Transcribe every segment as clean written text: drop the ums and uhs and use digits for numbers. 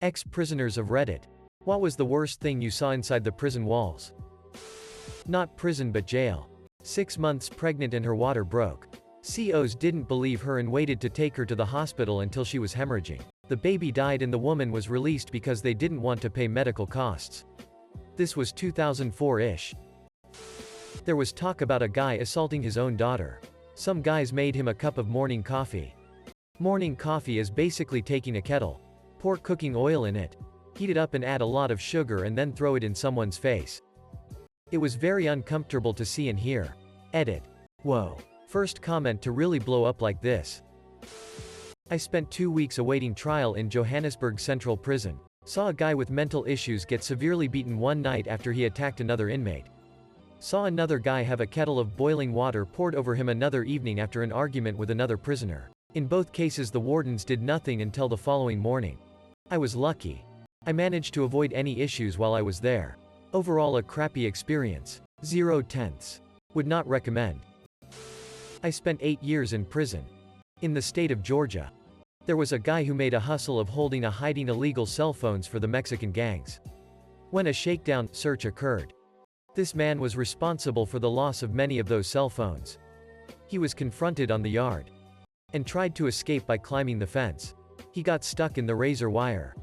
Ex-prisoners of Reddit. What was the worst thing you saw inside the prison walls? Not prison but jail. 6 months pregnant and her water broke. COs didn't believe her and waited to take her to the hospital until she was hemorrhaging. The baby died and the woman was released because they didn't want to pay medical costs. This was 2004-ish. There was talk about a guy assaulting his own daughter. Some guys made him a cup of morning coffee. Morning coffee is basically taking a kettle, pour cooking oil in it, heat it up and add a lot of sugar and then throw it in someone's face. It was very uncomfortable to see and hear. Edit. Whoa. First comment to really blow up like this. I spent 2 weeks awaiting trial in Johannesburg Central Prison. Saw a guy with mental issues get severely beaten one night after he attacked another inmate. Saw another guy have a kettle of boiling water poured over him another evening after an argument with another prisoner. In both cases the wardens did nothing until the following morning. I was lucky. I managed to avoid any issues while I was there. Overall a crappy experience. 0/10. Would not recommend. I spent 8 years in prison. In the state of Georgia. There was a guy who made a hustle of hiding illegal cell phones for the Mexican gangs. When a shakedown search occurred, this man was responsible for the loss of many of those cell phones. He was confronted on the yard and tried to escape by climbing the fence. He got stuck in the razor wire,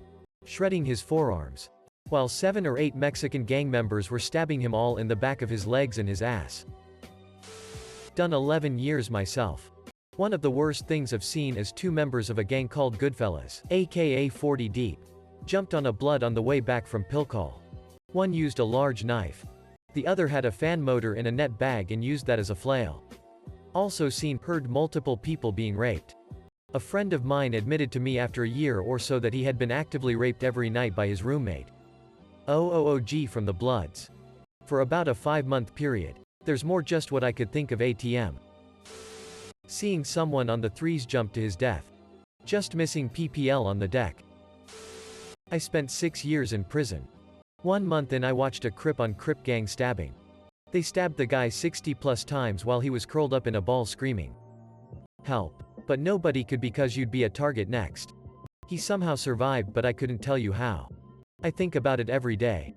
shredding his forearms, while 7 or 8 Mexican gang members were stabbing him all in the back of his legs and his ass. Done 11 years myself. One of the worst things I've seen is 2 members of a gang called Goodfellas, aka 40 Deep, jumped on a blood on the way back from Pilcall. One used a large knife. The other had a fan motor in a net bag and used that as a flail. Also heard multiple people being raped. A friend of mine admitted to me after a year or so that he had been actively raped every night by his roommate. OOOG from the Bloods. For about a 5-month period. There's more just what I could think of ATM. Seeing someone on the threes jump to his death. Just missing PPL on the deck. I spent 6 years in prison. 1 month in I watched a Crip on Crip gang stabbing. They stabbed the guy 60+ times while he was curled up in a ball screaming. Help. But nobody could because you'd be a target next. He somehow survived but I couldn't tell you how. I think about it every day.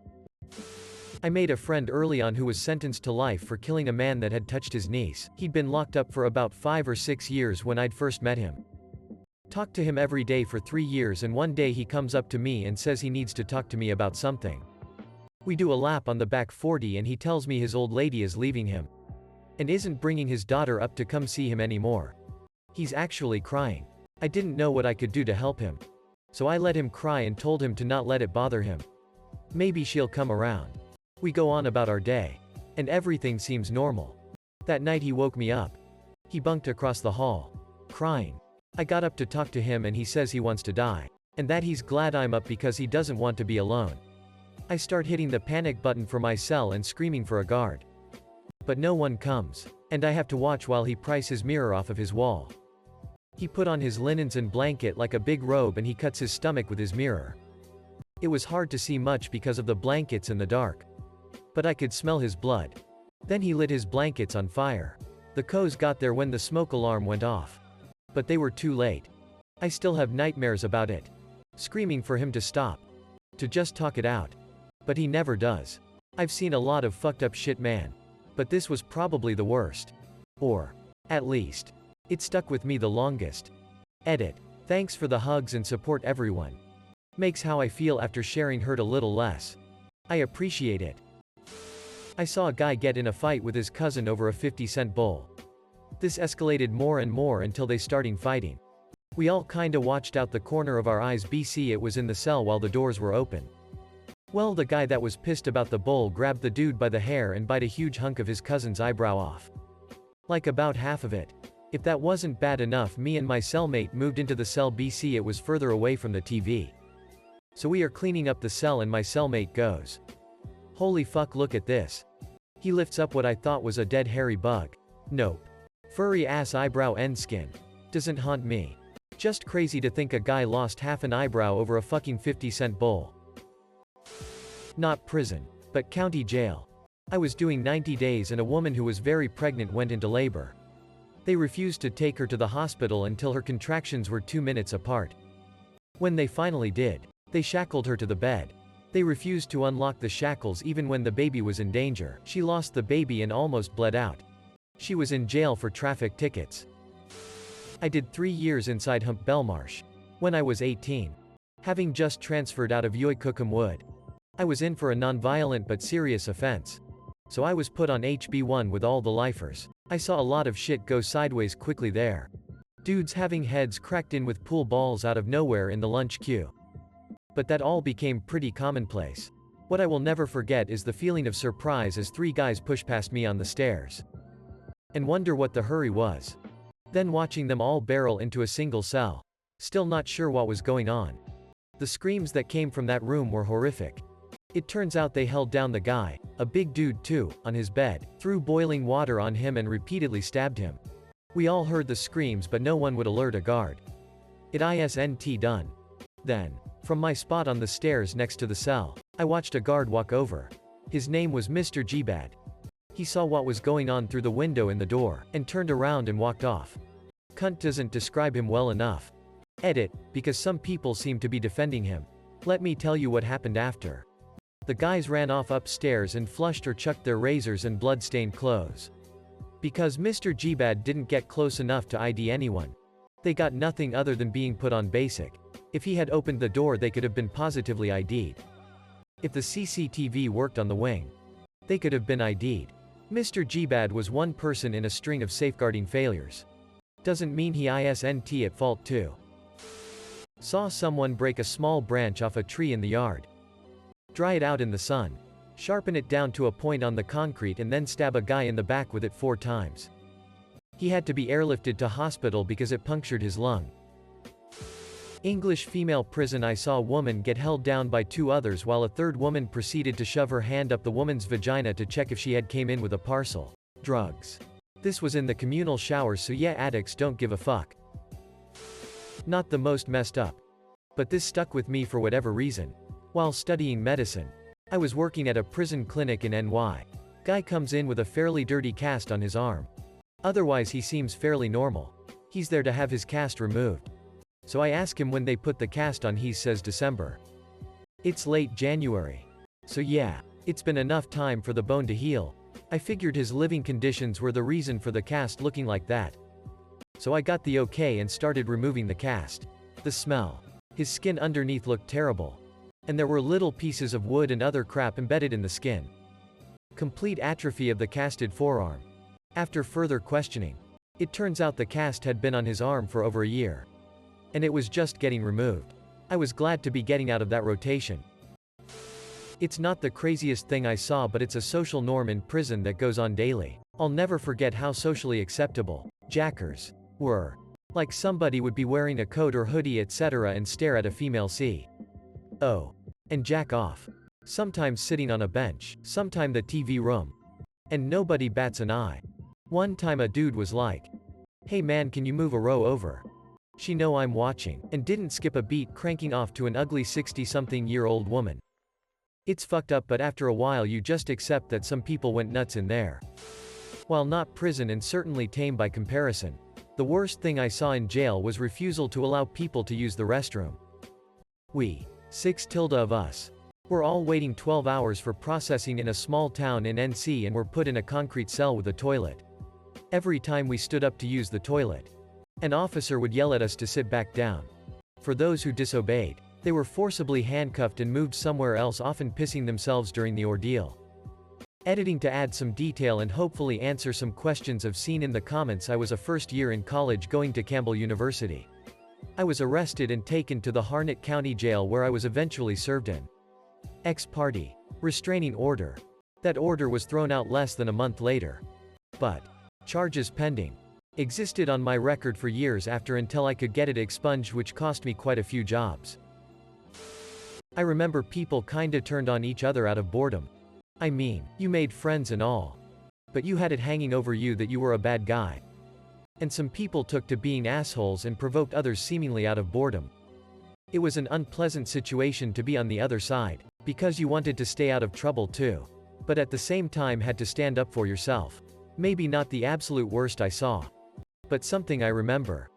I made a friend early on who was sentenced to life for killing a man that had touched his niece. He'd been locked up for about 5 or 6 years when I'd first met him. Talked to him every day for 3 years and one day he comes up to me and says he needs to talk to me about something. We do a lap on the back 40 and he tells me his old lady is leaving him. And isn't bringing his daughter up to come see him anymore. He's actually crying. I didn't know what I could do to help him. So I let him cry and told him to not let it bother him. Maybe she'll come around. We go on about our day. And everything seems normal. That night he woke me up. He bunked across the hall. Crying. I got up to talk to him and he says he wants to die. And that he's glad I'm up because he doesn't want to be alone. I start hitting the panic button for my cell and screaming for a guard. But no one comes. And I have to watch while he pries his mirror off of his wall. He put on his linens and blanket like a big robe and he cuts his stomach with his mirror. It was hard to see much because of the blankets in the dark. But I could smell his blood. Then he lit his blankets on fire. The co's got there when the smoke alarm went off. But they were too late. I still have nightmares about it. Screaming for him to stop. To just talk it out. But he never does. I've seen a lot of fucked up shit, man. But this was probably the worst. Or, at least, it stuck with me the longest. Edit. Thanks for the hugs and support everyone. Makes how I feel after sharing hurt a little less. I appreciate it. I saw a guy get in a fight with his cousin over a 50-cent bowl. This escalated more and more until they started fighting. We all kinda watched out the corner of our eyes. BC it was in the cell while the doors were open. Well, the guy that was pissed about the bowl grabbed the dude by the hair and bite a huge hunk of his cousin's eyebrow off. Like about half of it. If that wasn't bad enough, me and my cellmate moved into the cell. BC it was further away from the TV. So we are cleaning up the cell and my cellmate goes, "Holy fuck, look at this." He lifts up what I thought was a dead hairy bug. Nope. Furry ass eyebrow end skin. Doesn't haunt me. Just crazy to think a guy lost half an eyebrow over a fucking 50-cent bowl. Not prison, but county jail. I was doing 90 days and a woman who was very pregnant went into labor. They refused to take her to the hospital until her contractions were 2 minutes apart. When they finally did, They shackled her to the bed. They refused to unlock the shackles even when the baby was in danger. She lost the baby and almost bled out. She was in jail for traffic tickets. I did 3 years inside Hump Belmarsh. When I was 18. Having just transferred out of Cookham Wood. I was in for a non-violent but serious offense. So I was put on HB1 with all the lifers. I saw a lot of shit go sideways quickly there. Dudes having heads cracked in with pool balls out of nowhere in the lunch queue. But that all became pretty commonplace. What I will never forget is the feeling of surprise as 3 guys pushed past me on the stairs. And wonder what the hurry was. Then watching them all barrel into a single cell. Still not sure what was going on. The screams that came from that room were horrific. It turns out they held down the guy, a big dude too, on his bed, threw boiling water on him and repeatedly stabbed him. We all heard the screams but no one would alert a guard. It isn't done. Then, from my spot on the stairs next to the cell, I watched a guard walk over. His name was Mr. Gbad. He saw what was going on through the window in the door, and turned around and walked off. Cunt doesn't describe him well enough. Edit, because some people seem to be defending him. Let me tell you what happened after. The guys ran off upstairs and flushed or chucked their razors and blood-stained clothes. Because Mr. Gbad didn't get close enough to ID anyone. They got nothing other than being put on basic. If he had opened the door they could have been positively ID'd. If the CCTV worked on the wing, they could have been ID'd. Mr. Gbad was one person in a string of safeguarding failures. Doesn't mean he isn't at fault too. Saw someone break a small branch off a tree in the yard. Dry it out in the sun. Sharpen it down to a point on the concrete and then stab a guy in the back with it 4 times. He had to be airlifted to hospital because it punctured his lung. English female prison. I saw a woman get held down by 2 others while a third woman proceeded to shove her hand up the woman's vagina to check if she had came in with a parcel. Drugs. This was in the communal showers, so yeah, addicts don't give a fuck. Not the most messed up. But this stuck with me for whatever reason. While studying medicine, I was working at a prison clinic in NY. Guy comes in with a fairly dirty cast on his arm. Otherwise he seems fairly normal. He's there to have his cast removed. So I ask him when they put the cast on. He says December. It's late January. So yeah, it's been enough time for the bone to heal. I figured his living conditions were the reason for the cast looking like that. So I got the okay and started removing the cast. The smell. His skin underneath looked terrible. And there were little pieces of wood and other crap embedded in the skin. Complete atrophy of the casted forearm. After further questioning, it turns out the cast had been on his arm for over a year. And it was just getting removed. I was glad to be getting out of that rotation. It's not the craziest thing I saw, but it's a social norm in prison that goes on daily. I'll never forget how socially acceptable jackers were. Like somebody would be wearing a coat or hoodie etc. and stare at a female CO. And jack off. Sometimes sitting on a bench, sometime the TV room. And nobody bats an eye. One time a dude was like, "Hey man, can you move a row over? She know I'm watching," and didn't skip a beat, cranking off to an ugly 60-something-year-old woman. It's fucked up, but after a while you just accept that some people went nuts in there. While not prison and certainly tame by comparison, the worst thing I saw in jail was refusal to allow people to use the restroom. We, 6 of us, were all waiting 12 hours for processing in a small town in NC and were put in a concrete cell with a toilet. Every time we stood up to use the toilet, an officer would yell at us to sit back down. For those who disobeyed, they were forcibly handcuffed and moved somewhere else, often pissing themselves during the ordeal. Editing to add some detail and hopefully answer some questions I've seen in the comments. I was a first year in college going to Campbell University. I was arrested and taken to the Harnett County Jail, where I was eventually served an ex parte restraining order. That order was thrown out less than a month later. But charges pending existed on my record for years after, until I could get it expunged, which cost me quite a few jobs. I remember people kinda turned on each other out of boredom. I mean, you made friends and all, but you had it hanging over you that you were a bad guy. And some people took to being assholes and provoked others seemingly out of boredom. It was an unpleasant situation to be on the other side, because you wanted to stay out of trouble too, but at the same time had to stand up for yourself. Maybe not the absolute worst I saw, but something I remember.